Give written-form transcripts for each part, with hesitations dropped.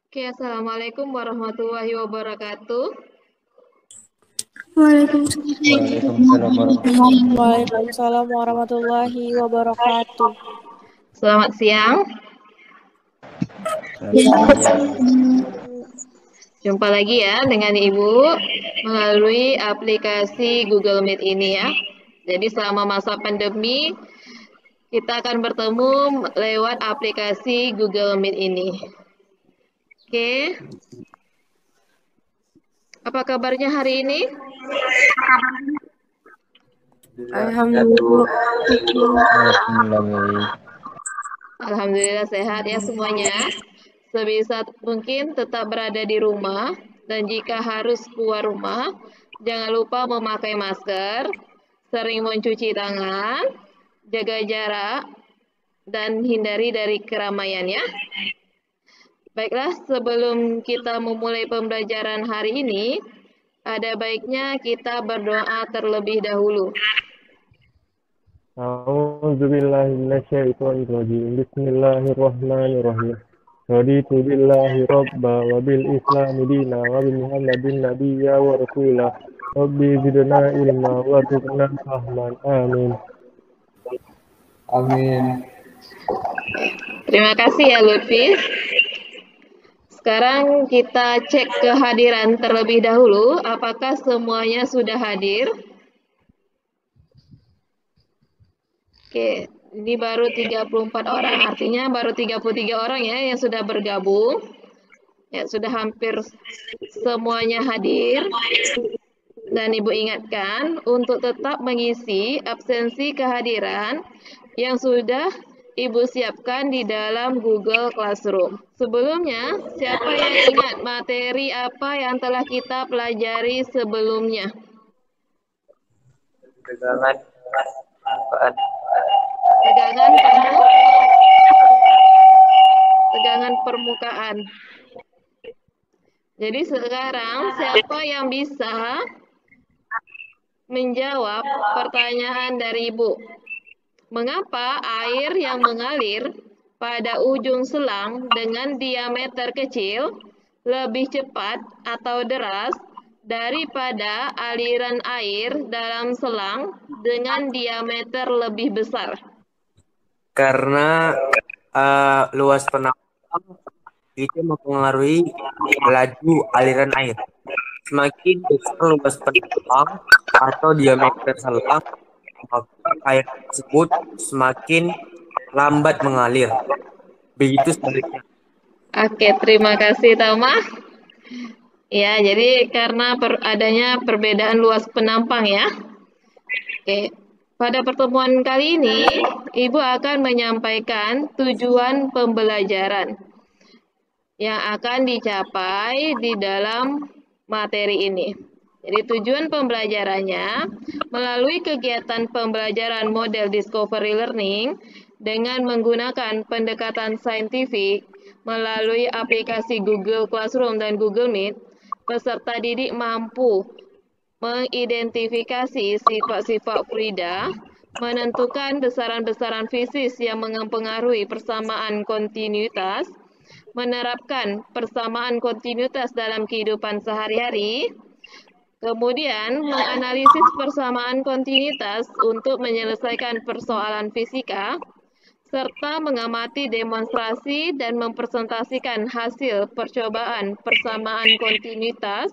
Oke, Assalamualaikum warahmatullahi wabarakatuh. Waalaikumsalam warahmatullahi wabarakatuh. Waalaikumsalam warahmatullahi wabarakatuh. Selamat siang. Selamat siang. Jumpa lagi ya dengan Ibu melalui aplikasi Google Meet ini ya. Jadi selama masa pandemi kita akan bertemu lewat aplikasi Google Meet ini. Oke. Apa kabarnya hari ini? Alhamdulillah. Alhamdulillah. Alhamdulillah sehat ya semuanya. Sebisa mungkin tetap berada di rumah dan jika harus keluar rumah, jangan lupa memakai masker, sering mencuci tangan, jaga jarak, dan hindari dari keramaian ya. Baiklah, sebelum kita memulai pembelajaran hari ini, ada baiknya kita berdoa terlebih dahulu. A'udzubillahi minasyaitonirrajim. Bismillahirrahmanirrahim. Raditu billahi rabba wa bil islami dina wa bi muhammadin nabiyya wa rasulah. Rabbi zidna ilma wa zidna fahman. Amin. Amin. Terima kasih ya Lutfi. Sekarang kita cek kehadiran terlebih dahulu. Apakah semuanya sudah hadir? Oke, ini baru 34 orang. Artinya baru 33 orang ya yang sudah bergabung. Ya, sudah hampir semuanya hadir. Dan Ibu ingatkan untuk tetap mengisi absensi kehadiran yang sudah Ibu siapkan di dalam Google Classroom. Sebelumnya, siapa yang ingat materi apa yang telah kita pelajari sebelumnya? Tegangan Tegangan permukaan. Jadi sekarang siapa yang bisa menjawab pertanyaan dari Ibu? Mengapa air yang mengalir pada ujung selang dengan diameter kecil lebih cepat atau deras daripada aliran air dalam selang dengan diameter lebih besar? karena luas penampang itu mempengaruhi laju aliran air. Semakin besar luas penampang atau diameter selang, maka air tersebut semakin lambat mengalir. Begitu sebaliknya. Oke, terima kasih Tama. Ya, jadi karena adanya perbedaan luas penampang ya. Oke, pada pertemuan kali ini Ibu akan menyampaikan tujuan pembelajaran yang akan dicapai di dalam materi ini. Jadi tujuan pembelajarannya melalui kegiatan pembelajaran model discovery learning dengan menggunakan pendekatan saintifik melalui aplikasi Google Classroom dan Google Meet, peserta didik mampu mengidentifikasi sifat-sifat fluida, menentukan besaran-besaran fisis yang mempengaruhi persamaan kontinuitas, menerapkan persamaan kontinuitas dalam kehidupan sehari-hari, kemudian menganalisis persamaan kontinuitas untuk menyelesaikan persoalan fisika, serta mengamati demonstrasi dan mempresentasikan hasil percobaan persamaan kontinuitas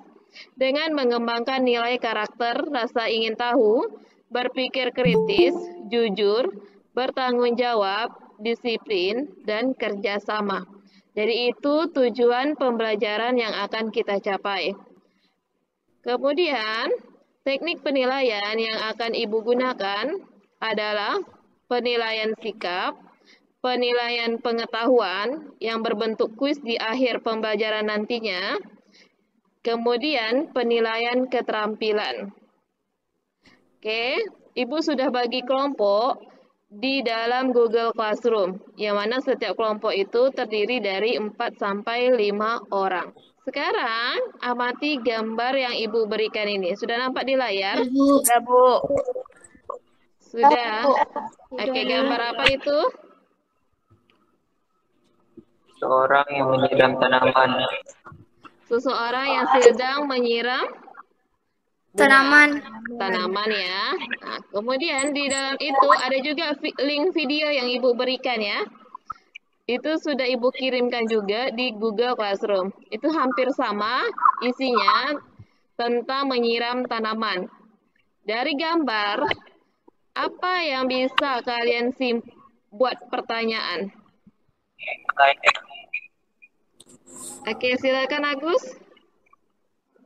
dengan mengembangkan nilai karakter, rasa ingin tahu, berpikir kritis, jujur, bertanggung jawab, disiplin, dan kerjasama. Jadi itu tujuan pembelajaran yang akan kita capai. Kemudian, teknik penilaian yang akan Ibu gunakan adalah penilaian sikap, penilaian pengetahuan yang berbentuk kuis di akhir pembelajaran nantinya, kemudian penilaian keterampilan. Oke, Ibu sudah bagi kelompok di dalam Google Classroom, yang mana setiap kelompok itu terdiri dari 4 sampai 5 orang. Sekarang, amati gambar yang Ibu berikan ini. Sudah nampak di layar? Sudah, Bu. Sudah. Oke, gambar apa itu? Seorang yang menyiram tanaman. Seseorang yang sedang menyiram tanaman ya. Nah, kemudian di dalam itu ada juga link video yang Ibu berikan ya. Itu sudah Ibu kirimkan juga di Google Classroom. Itu hampir sama isinya tentang menyiram tanaman. Dari gambar, apa yang bisa kalian buat pertanyaan? Oke, silakan Agus.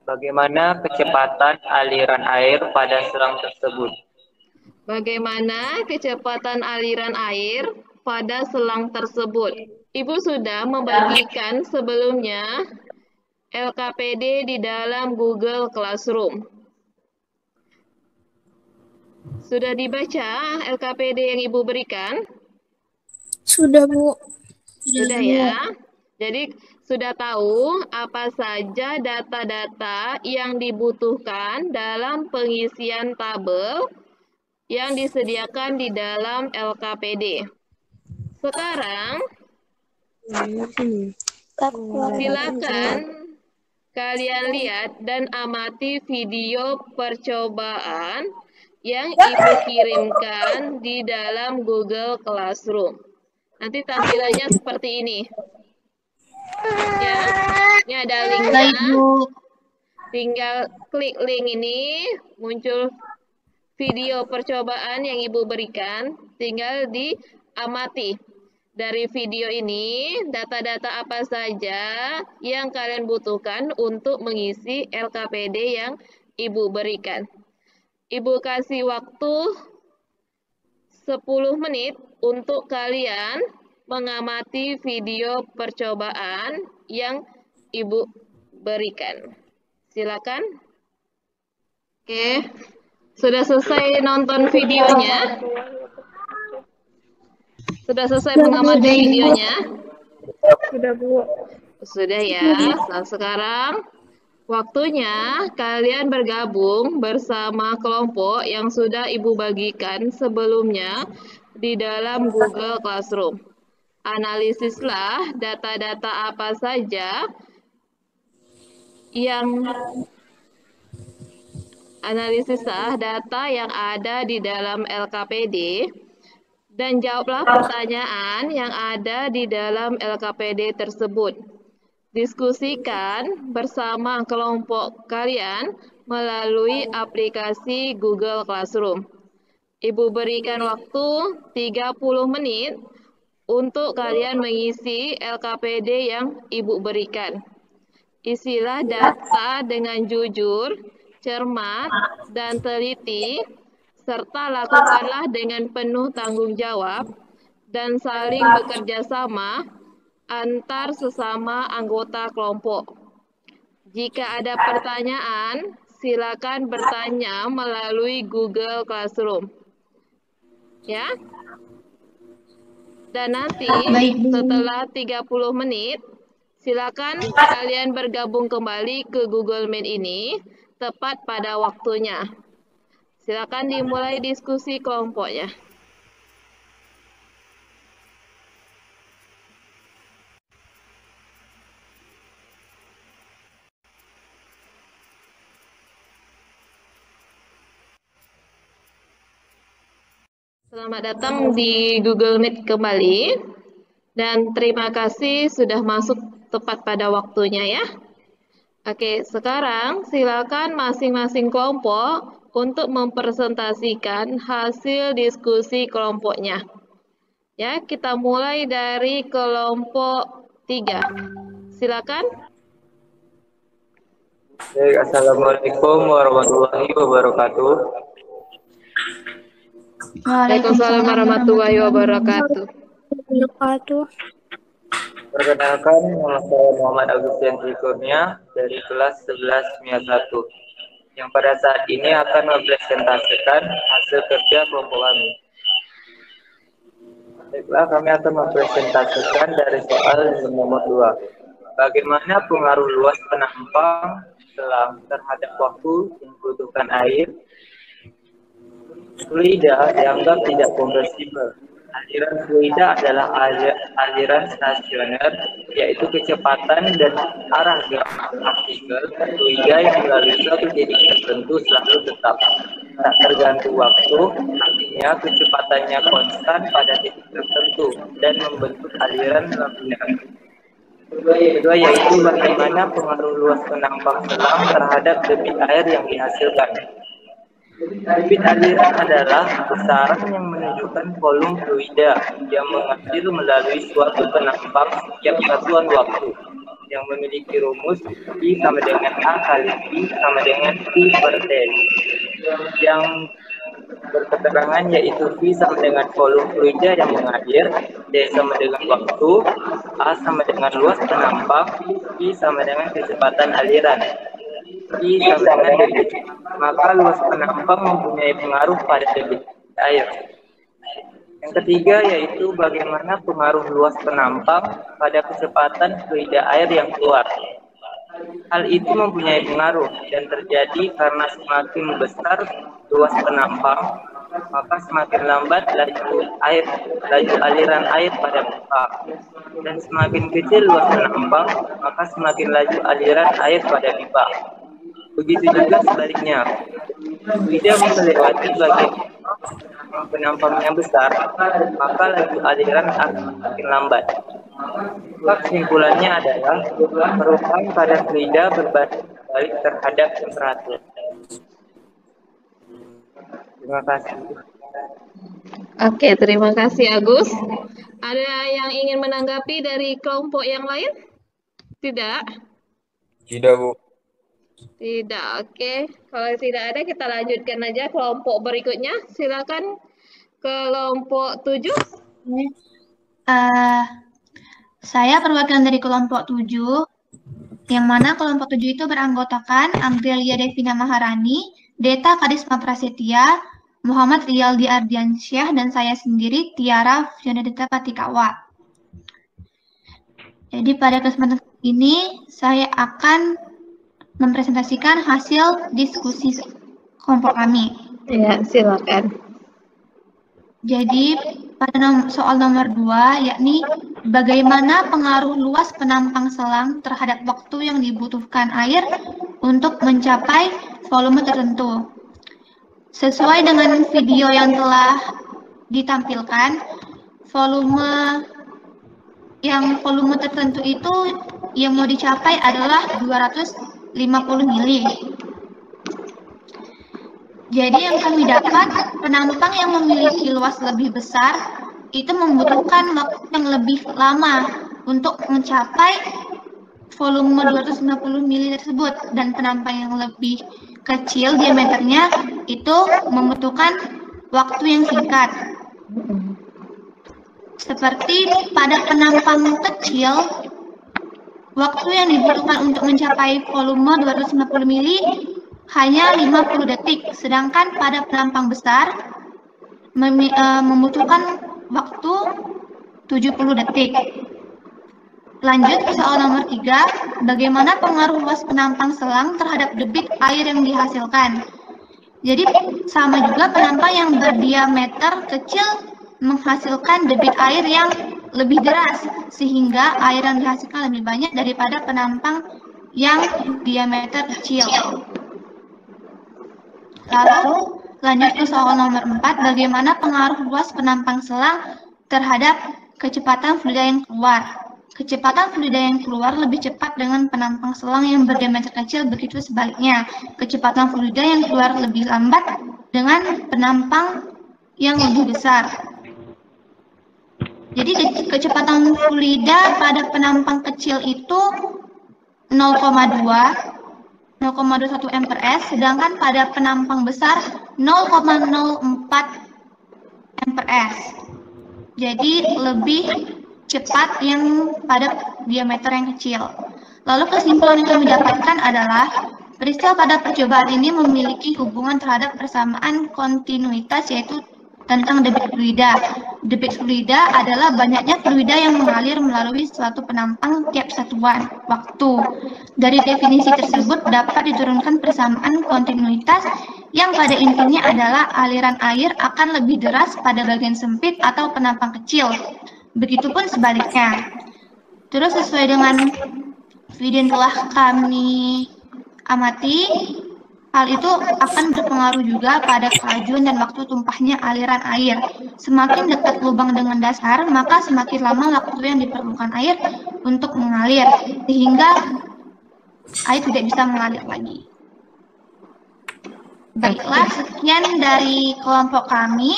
Bagaimana kecepatan aliran air pada selang tersebut? Bagaimana kecepatan aliran air pada selang tersebut? Ibu sudah membagikan sebelumnya LKPD di dalam Google Classroom. Sudah dibaca LKPD yang Ibu berikan? Sudah, Bu. Sudah ya. Jadi sudah tahu apa saja data-data yang dibutuhkan dalam pengisian tabel yang disediakan di dalam LKPD. Sekarang silakan kalian lihat dan amati video percobaan yang Ibu kirimkan di dalam Google Classroom. Nanti tampilannya seperti ini. Ya, ini ada linknya. Tinggal klik link ini, muncul video percobaan yang Ibu berikan, tinggal diamati. Dari video ini, data-data apa saja yang kalian butuhkan untuk mengisi LKPD yang Ibu berikan. Ibu kasih waktu 10 menit untuk kalian mengamati video percobaan yang Ibu berikan. Silakan. Oke. Sudah selesai nonton videonya? Sudah selesai mengamati videonya? Sudah, Bu. Sudah ya. Nah, sekarang waktunya kalian bergabung bersama kelompok yang sudah Ibu bagikan sebelumnya di dalam Google Classroom. Analisislah data-data apa saja yang analisislah data yang ada di dalam LKPD dan jawablah pertanyaan yang ada di dalam LKPD tersebut. Diskusikan bersama kelompok kalian melalui aplikasi Google Classroom. Ibu berikan waktu 30 menit untuk kalian mengisi LKPD yang Ibu berikan. Isilah data dengan jujur, cermat, dan teliti, serta lakukanlah dengan penuh tanggung jawab dan saling bekerja sama antar sesama anggota kelompok. Jika ada pertanyaan, silakan bertanya melalui Google Classroom. Ya. Dan nanti setelah 30 menit, silakan kalian bergabung kembali ke Google Meet ini tepat pada waktunya. Silakan dimulai diskusi kelompoknya. Selamat datang di Google Meet kembali. Dan terima kasih sudah masuk tepat pada waktunya ya. Oke, sekarang silakan masing-masing kelompok untuk mempresentasikan hasil diskusi kelompoknya. Ya, kita mulai dari kelompok 3. Silakan. Baik, Assalamualaikum warahmatullahi wabarakatuh. Waalaikumsalam warahmatullahi wabarakatuh. Perkenalkan, nama saya Muhammad Agustian Kurnia dari kelas 11 MIA 1 yang pada saat ini akan mempresentasikan hasil kerja kelompok kami. Baiklah, kami akan mempresentasikan dari soal nomor 2. Bagaimana pengaruh luas penampang selang terhadap waktu yang membutuhkan air? Fluida dianggap tidak konversibel. Aliran fluida adalah aliran stasioner, yaitu kecepatan dan arah gerak partikel fluida yang melalui suatu titik tertentu selalu tetap, tak tergantung waktu, artinya kecepatannya konstan pada titik tertentu dan membentuk aliran fluida. Kedua yaitu bagaimana pengaruh luas penampang selang terhadap debit air yang dihasilkan. Debit aliran adalah besaran yang menunjukkan volume fluida yang mengalir melalui suatu penampang setiap satuan waktu yang memiliki rumus I sama dengan A kali P sama dengan T per T. Yang berketerangan yaitu V sama dengan volume fluida yang mengalir, D sama dengan waktu, A sama dengan luas penampang, I sama dengan kecepatan aliran. I sama dengan debit, maka luas penampang mempunyai pengaruh pada debit air. Yang ketiga yaitu bagaimana pengaruh luas penampang pada kecepatan fluida air yang keluar. Hal itu mempunyai pengaruh dan terjadi karena semakin besar luas penampang, maka semakin lambat laju aliran air pada pipa. Dan semakin kecil luas penampang, maka semakin laju aliran air pada pipa. Begitu juga sebaliknya, fluida melewati bagian penampangnya besar, maka laju aliran akan semakin lambat. Maka kesimpulannya adalah perubahan pada fluida berbalik terhadap temperatur. Terima kasih. Oke, terima kasih Agus. Ada yang ingin menanggapi dari kelompok yang lain? Tidak? Tidak, Bu. Tidak, oke. Kalau tidak ada, kita lanjutkan aja kelompok berikutnya. Silakan kelompok 7. Saya perwakilan dari kelompok 7, yang mana kelompok 7 itu beranggotakan Amelia Devina Maharani, Deta Karisma Prasetya, Muhammad Riyaldi Ardiansyah, dan saya sendiri Tiara Fionedita Patikawa. Jadi pada kesempatan ini saya akan mempresentasikan hasil diskusi kelompok kami. Ya, silakan. Jadi pada soal nomor 2, yakni bagaimana pengaruh luas penampang selang terhadap waktu yang dibutuhkan air untuk mencapai volume tertentu. Sesuai dengan video yang telah ditampilkan, volume tertentu itu yang mau dicapai adalah 250 mili. Jadi yang kami dapat, penampang yang memiliki luas lebih besar itu membutuhkan waktu yang lebih lama untuk mencapai volume 250 mili tersebut, dan penampang yang lebih kecil diameternya itu membutuhkan waktu yang singkat. Seperti pada penampang kecil, waktu yang dibutuhkan untuk mencapai volume 250 mili hanya 50 detik, sedangkan pada penampang besar membutuhkan waktu 70 detik. Lanjut ke soal nomor 3, bagaimana pengaruh luas penampang selang terhadap debit air yang dihasilkan. Jadi sama juga penampang yang berdiameter kecil menghasilkan debit air yang lebih deras, sehingga air yang dihasilkan lebih banyak daripada penampang yang diameter kecil. Lalu lanjut ke soal nomor 4, bagaimana pengaruh luas penampang selang terhadap kecepatan fluida yang keluar. Kecepatan fluida yang keluar lebih cepat dengan penampang selang yang berdiameter kecil, begitu sebaliknya. Kecepatan fluida yang keluar lebih lambat dengan penampang yang lebih besar. Jadi kecepatan fluida pada penampang kecil itu 0,21 m/s, sedangkan pada penampang besar 0,04 m/s. Jadi lebih cepat yang pada diameter yang kecil. Lalu kesimpulan yang kami dapatkan adalah peristiwa pada percobaan ini memiliki hubungan terhadap persamaan kontinuitas, yaitu tentang debit fluida. Debit fluida adalah banyaknya fluida yang mengalir melalui suatu penampang tiap satuan waktu. Dari definisi tersebut dapat diturunkan persamaan kontinuitas yang pada intinya adalah aliran air akan lebih deras pada bagian sempit atau penampang kecil. Begitupun sebaliknya. Terus sesuai dengan video yang telah kami amati, hal itu akan berpengaruh juga pada kelajuan dan waktu tumpahnya aliran air. Semakin dekat lubang dengan dasar, maka semakin lama waktu yang diperlukan air untuk mengalir, sehingga air tidak bisa mengalir lagi. Baiklah, sekian dari kelompok kami.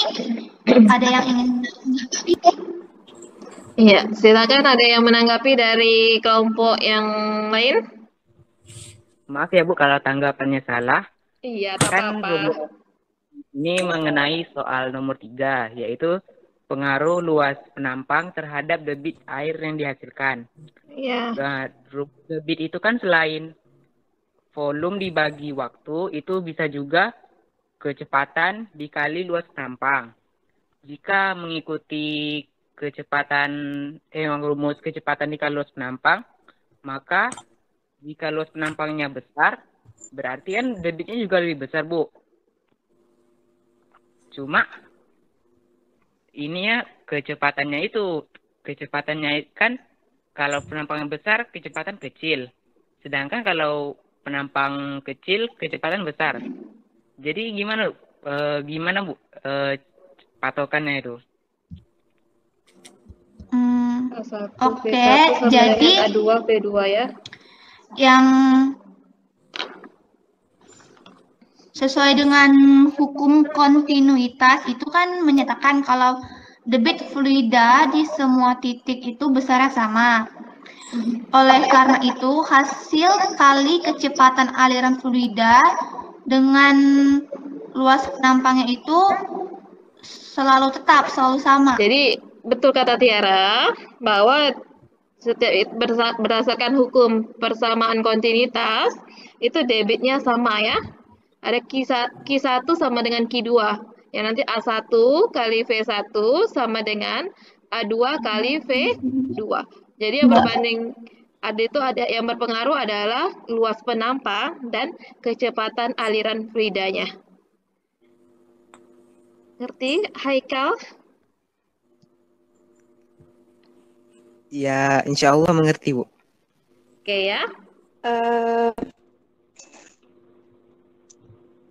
Ada yang ingin menanggapi? Iya, silakan ada yang menanggapi dari kelompok yang lain? Maaf ya Bu kalau tanggapannya salah. Iya, tak Kan apa-apa. ini mengenai soal nomor 3, yaitu pengaruh luas penampang terhadap debit air yang dihasilkan. Iya. Nah, debit itu kan selain volume dibagi waktu, itu bisa juga kecepatan dikali luas penampang. Jika mengikuti rumus kecepatan dikali luas penampang, maka jika luas penampangnya besar, berarti kan debitnya juga lebih besar, Bu. Cuma ini ya kecepatannya kan kalau penampangnya besar, kecepatan kecil. Sedangkan kalau penampang kecil, kecepatan besar. Jadi gimana Bu patokannya itu? Oke, jadi A2, V2 ya. yang sesuai dengan hukum kontinuitas itu kan menyatakan kalau debit fluida di semua titik itu besarnya sama. Oleh karena itu, hasil kali kecepatan aliran fluida dengan luas penampangnya itu selalu sama. Jadi betul kata Tiara bahwa setiap berdasarkan hukum persamaan kontinuitas itu debitnya sama ya. Ada Q1 sama dengan Q2. Ya nanti A1 kali V1 sama dengan A2 kali V2. Jadi yang berbanding ada yang berpengaruh adalah luas penampang dan kecepatan aliran fluidanya. Ngerti, Haikal? Ya, insya Allah mengerti, Bu. Oke ya.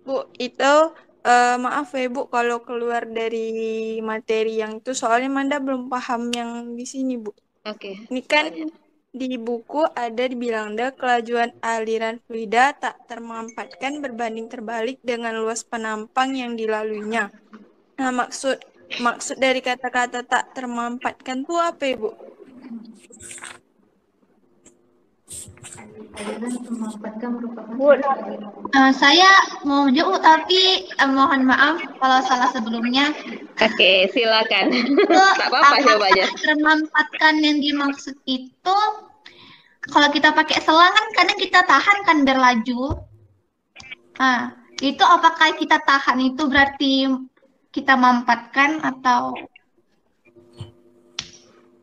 Bu, itu maaf ya Bu kalau keluar dari materi yang itu soalnya Manda belum paham yang di sini Bu. Oke. Ini kan di buku ada dibilang kelajuan aliran fluida tak termampatkan berbanding terbalik dengan luas penampang yang dilaluinya. Nah, maksud dari kata-kata tak termampatkan itu apa ya Bu? Saya mau jawab tapi mohon maaf kalau salah sebelumnya. Oke, silakan. Tak apa-apa jawabannya. Termampatkan yang dimaksud itu kalau kita pakai selang kan kadang kita tahan kan biar laju. Nah, itu apakah kita tahan itu berarti kita mampatkan atau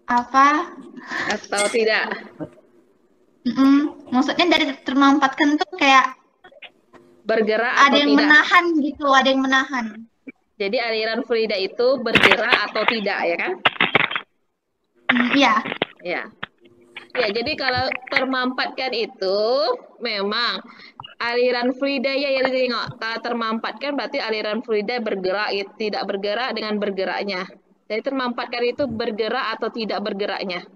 apa? Atau tidak? Maksudnya dari termampatkan tuh kayak bergerak ada atau yang tidak? menahan gitu, ada yang menahan. Jadi aliran fluida itu bergerak atau tidak ya kan? Iya. Ya. Ya, jadi kalau termampatkan itu memang aliran fluida ya yang ditengok. Kalau termampatkan berarti aliran fluida bergerak, tidak bergerak dengan bergeraknya. Jadi termampatkan itu bergerak atau tidak bergeraknya.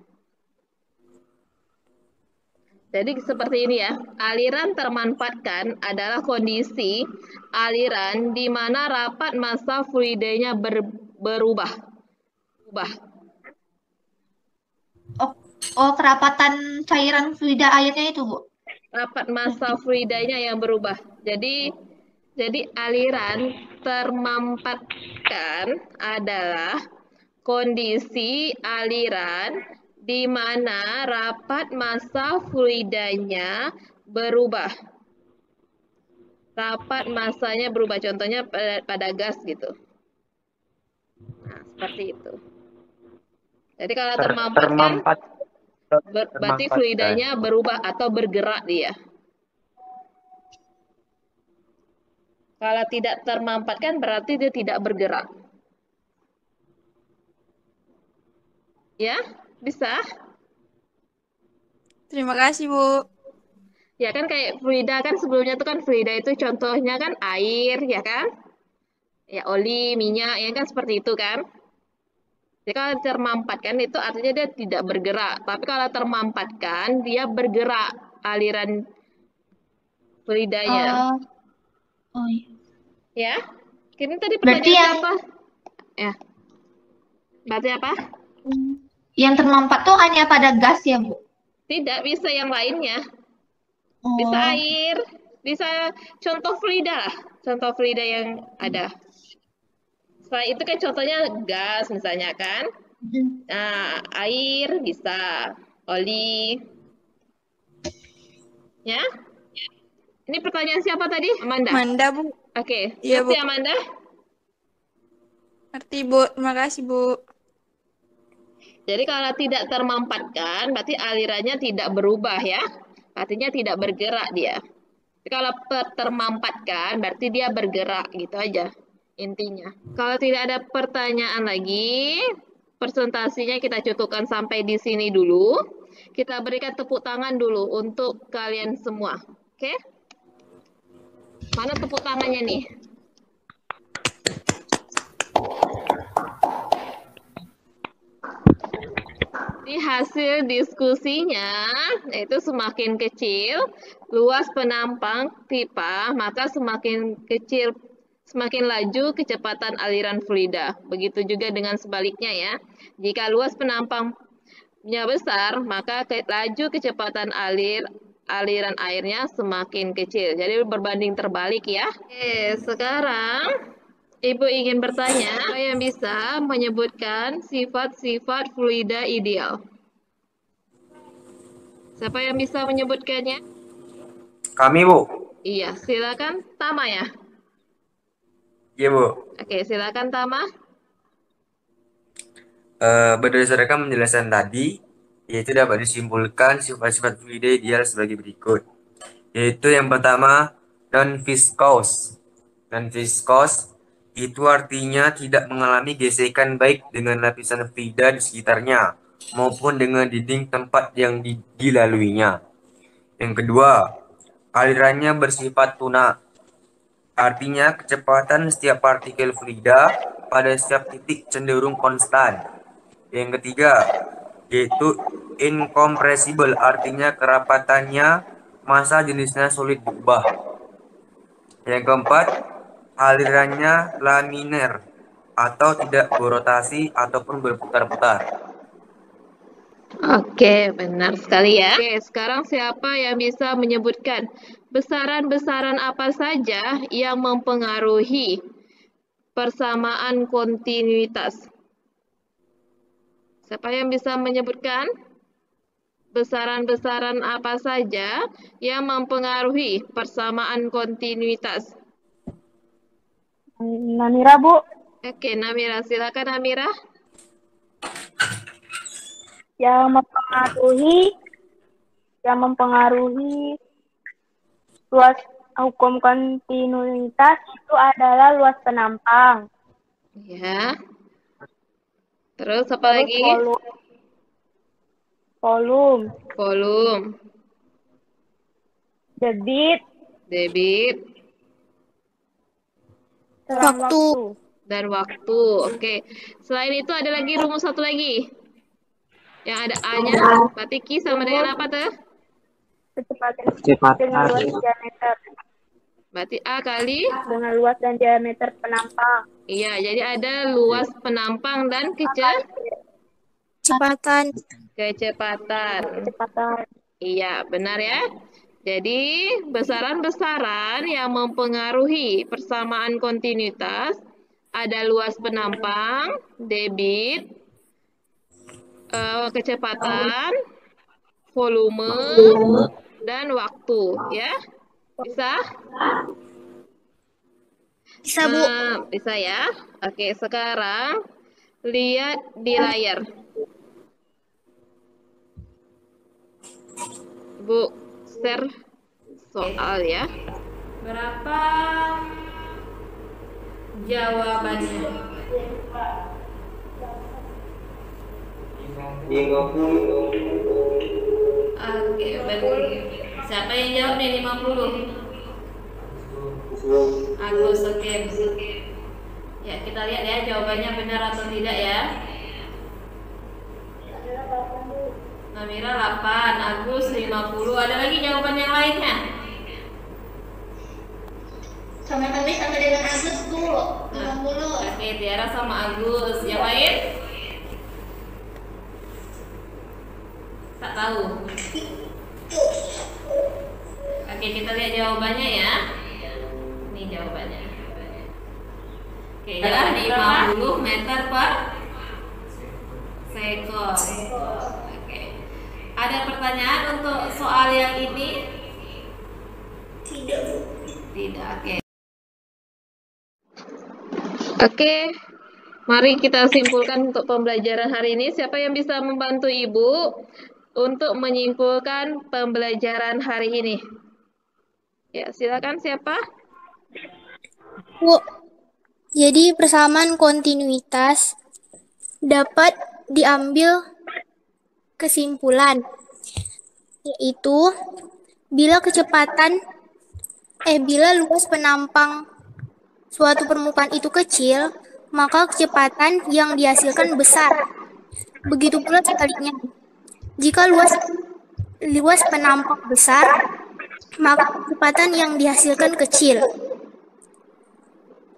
Jadi seperti ini ya, aliran termanfaatkan adalah kondisi aliran di mana rapat massa fluidanya berubah. Oh, kerapatan cairan fluida airnya itu, Bu? Rapat massa fluidanya yang berubah. Jadi aliran termampatkan adalah kondisi aliran di mana rapat massa fluidanya berubah. Rapat massanya berubah, contohnya pada gas gitu. Seperti itu. Jadi kalau termampatkan, Termampat. berarti fluidanya berubah atau bergerak dia. Kalau tidak termampatkan berarti dia tidak bergerak. Ya, bisa? Terima kasih, Bu. Ya kan kayak fluida kan sebelumnya tuh kan fluida itu contohnya kan air, ya kan? Ya oli, minyak, ya kan seperti itu kan? Jadi kalau termampatkan itu artinya dia tidak bergerak. Tapi kalau termampatkan dia bergerak aliran fluidanya. Oh iya. Ya? Ini tadi Berarti pertanyaan yang siapa? Ya. Berarti apa? yang termampat tuh hanya pada gas ya, Bu? Tidak, bisa yang lainnya. Bisa Oh, air, bisa contoh fluida lah. Contoh fluida yang ada. Selain itu kan contohnya gas misalnya kan. Nah, air bisa, oli. Ya. Ini pertanyaan siapa tadi? Amanda. Manda, Bu. Oke, Iya, ngerti Bu. Amanda? Ngerti, Bu. Terima kasih, Bu. Jadi kalau tidak termampatkan, berarti alirannya tidak berubah ya. Artinya tidak bergerak dia. Tapi kalau termampatkan, berarti dia bergerak gitu aja intinya. Kalau tidak ada pertanyaan lagi, presentasinya kita cukupkan sampai di sini dulu. Kita berikan tepuk tangan dulu untuk kalian semua. Oke? Mana tepuk tangannya nih? Di hasil diskusinya, yaitu semakin kecil luas penampang pipa, maka semakin kecil, semakin laju kecepatan aliran fluida. Begitu juga dengan sebaliknya ya. Jika luas penampangnya besar, maka laju kecepatan aliran airnya semakin kecil. Jadi berbanding terbalik ya. Oke, sekarang Ibu ingin bertanya, siapa yang bisa menyebutkan sifat-sifat fluida ideal? Siapa yang bisa menyebutkannya? Kami, Bu. Iya, silakan Tama ya. Iya, Bu. Oke, silakan Tama. Berdasarkan penjelasan tadi, yaitu dapat disimpulkan sifat-sifat fluida ideal sebagai berikut. Yaitu yang pertama, non-viscous. Non-viscous itu artinya tidak mengalami gesekan baik dengan lapisan fluida di sekitarnya maupun dengan dinding tempat yang dilaluinya. Yang kedua, alirannya bersifat tunak. Artinya kecepatan setiap partikel fluida pada setiap titik cenderung konstan. Yang ketiga, yaitu incompressible, artinya kerapatannya massa jenisnya sulit diubah. Yang keempat, alirannya laminer atau tidak berotasi ataupun berputar-putar. Oke, benar sekali ya. Oke, sekarang siapa yang bisa menyebutkan besaran-besaran apa saja yang mempengaruhi persamaan kontinuitas? Siapa yang bisa menyebutkan besaran-besaran apa saja yang mempengaruhi persamaan kontinuitas? Namira, Bu. Oke, Namira, silakan Namira. Yang mempengaruhi luas hukum kontinuitas itu adalah luas penampang. Ya. Terus apa lagi? Volume. Debit. Waktu. Dan waktu. Oke. Selain itu ada lagi rumus satu lagi. Yang ada A-nya. Berarti Q sama dengan apa tuh? Kecepatan dengan luas diameter. Berarti A kali? Dengan luas dan diameter penampang. Iya, jadi ada luas penampang dan Kecepatan. Iya, benar ya. Jadi, besaran-besaran yang mempengaruhi persamaan kontinuitas ada luas penampang, debit, kecepatan, volume, dan waktu, ya. Bisa? Bisa, Bu. Bisa ya. Oke, sekarang lihat di layar. Ibu share soal ya. Berapa jawabannya? 50. Oke, betul. Siapa yang jawab nih 50? Agus, oke. Ya, kita lihat ya jawabannya benar atau tidak ya. Namira 8, Agus 50. Ada lagi jawaban yang lainnya? Sama Tommy sama dengan Agus tuh 50. Oke, Tiara sama Agus. Yang lain? Tak tahu. Oke, kita lihat jawabannya ya. Ini jawabannya. Oke, ya 50 meter per sekon. Oke. Ada pertanyaan untuk soal yang ini? Tidak. Tidak. Oke. Oke, mari kita simpulkan untuk pembelajaran hari ini. Siapa yang bisa membantu Ibu untuk menyimpulkan pembelajaran hari ini? Ya, silakan siapa? Bu, jadi persamaan kontinuitas dapat diambil kesimpulan, yaitu bila luas penampang suatu permukaan itu kecil, maka kecepatan yang dihasilkan besar. Begitu pula sebaliknya. Jika luas penampang besar, maka kecepatan yang dihasilkan kecil.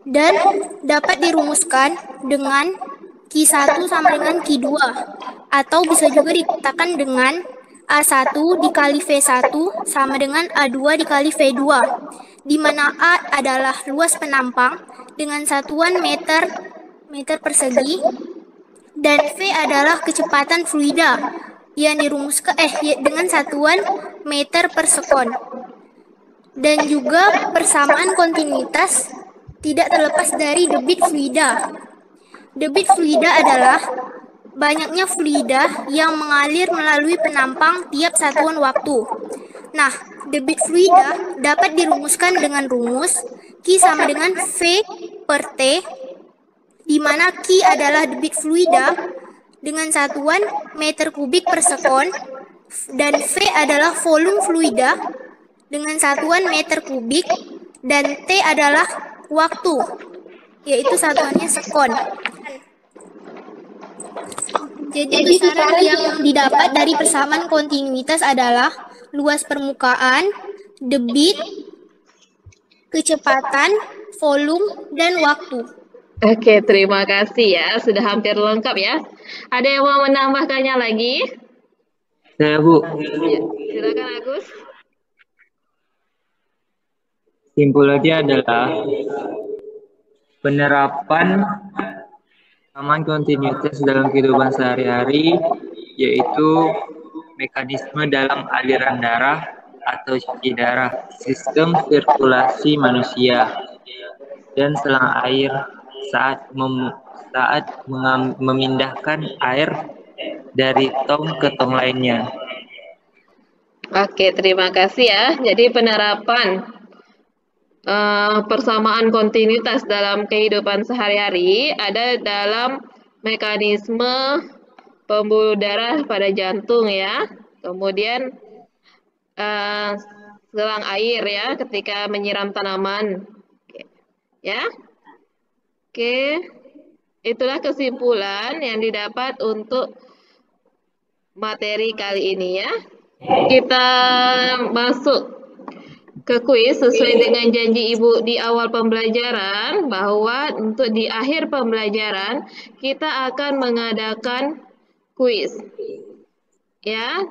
Dan dapat dirumuskan dengan Q1 sama dengan Q2, atau bisa juga dikatakan dengan A1 dikali V1 sama dengan A2 dikali V2, di mana A adalah luas penampang dengan satuan meter persegi, dan V adalah kecepatan fluida yang dirumuskan dengan satuan meter per sekon. Dan juga persamaan kontinuitas tidak terlepas dari debit fluida. Debit fluida adalah banyaknya fluida yang mengalir melalui penampang tiap satuan waktu. Nah, debit fluida dapat dirumuskan dengan rumus Q sama dengan V per T, di mana Q adalah debit fluida dengan satuan meter kubik per sekon, dan V adalah volume fluida dengan satuan meter kubik, dan T adalah waktu, yaitu satuannya sekon. Jadi besaran yang didapat dari persamaan kontinuitas adalah luas permukaan, debit, kecepatan, volume, dan waktu. Oke, terima kasih ya. Sudah hampir lengkap ya. Ada yang mau menambahkannya lagi? Saya, Bu. Ya, silakan Agus. Simpulannya adalah penerapan persamaan kontinuitas dalam kehidupan sehari-hari, yaitu mekanisme dalam aliran darah atau cuci darah, sistem sirkulasi manusia, dan selang air saat memindahkan air dari tong ke tong lainnya. Oke, terima kasih ya. Jadi penerapan persamaan kontinuitas dalam kehidupan sehari-hari ada dalam mekanisme pembuluh darah pada jantung ya. Kemudian selang air ya ketika menyiram tanaman. Ya. Oke. Itulah kesimpulan yang didapat untuk materi kali ini ya. Kita masuk ke kuis sesuai dengan janji Ibu di awal pembelajaran, bahwa untuk di akhir pembelajaran kita akan mengadakan kuis. Ya.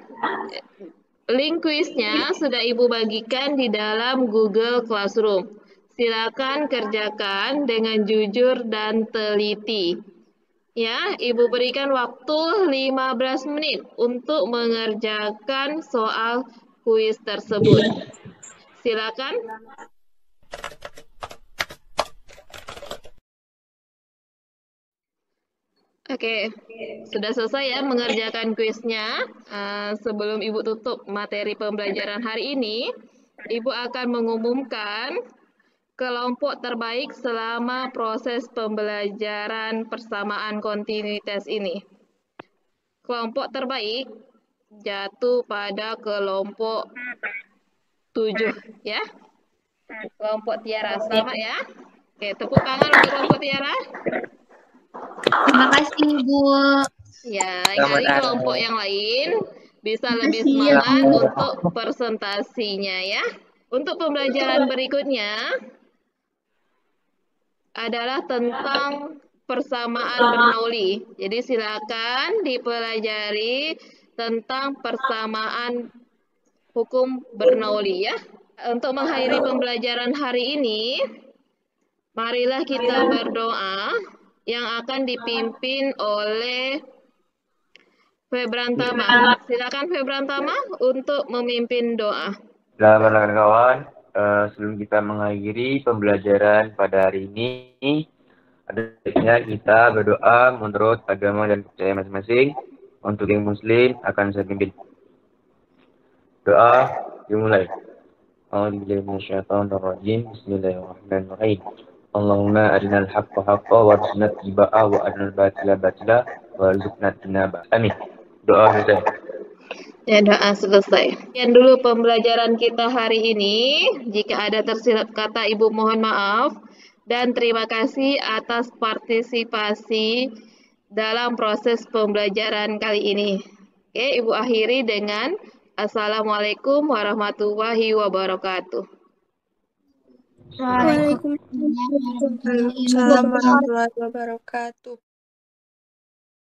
Link kuisnya sudah Ibu bagikan di dalam Google Classroom. Silakan kerjakan dengan jujur dan teliti. Ya, Ibu berikan waktu 15 menit untuk mengerjakan soal kuis tersebut. Silakan. Oke, sudah selesai ya mengerjakan kuisnya. Sebelum Ibu tutup materi pembelajaran hari ini, Ibu akan mengumumkan kelompok terbaik selama proses pembelajaran persamaan kontinuitas ini. Kelompok terbaik jatuh pada kelompok 7 ya. Kelompok Tiara, selamat ya. Oke, tepuk tangan untuk kelompok Tiara. Terima kasih, Bu. Ya, kali kelompok yang lain bisa lebih semangat untuk presentasinya ya. Untuk pembelajaran berikutnya adalah tentang persamaan Bernoulli. Jadi silakan dipelajari tentang persamaan hukum Bernoulli ya. Untuk mengakhiri pembelajaran hari ini, marilah kita berdoa yang akan dipimpin oleh Febrantama. Silakan Febrantama untuk memimpin doa. Kawan-kawan, sebelum kita mengakhiri pembelajaran pada hari ini, ada baiknya kita berdoa menurut agama dan percaya masing-masing. Untuk yang muslim akan saya pimpin. Doa dimulai. Bismillahirrahmanirrahim. Allahumma arinal haqqa haqqa warzuqna ittiba'a wa arinal batila batila warzuqna tinaba. Amin. Doa selesai. Ya, doa selesai. Sekian dulu pembelajaran kita hari ini. Jika ada tersilap kata, Ibu mohon maaf. Dan terima kasih atas partisipasi dalam proses pembelajaran kali ini. Oke, Ibu akhiri dengan Assalamualaikum warahmatullahi wabarakatuh. Waalaikumsalam warahmatullahi wabarakatuh.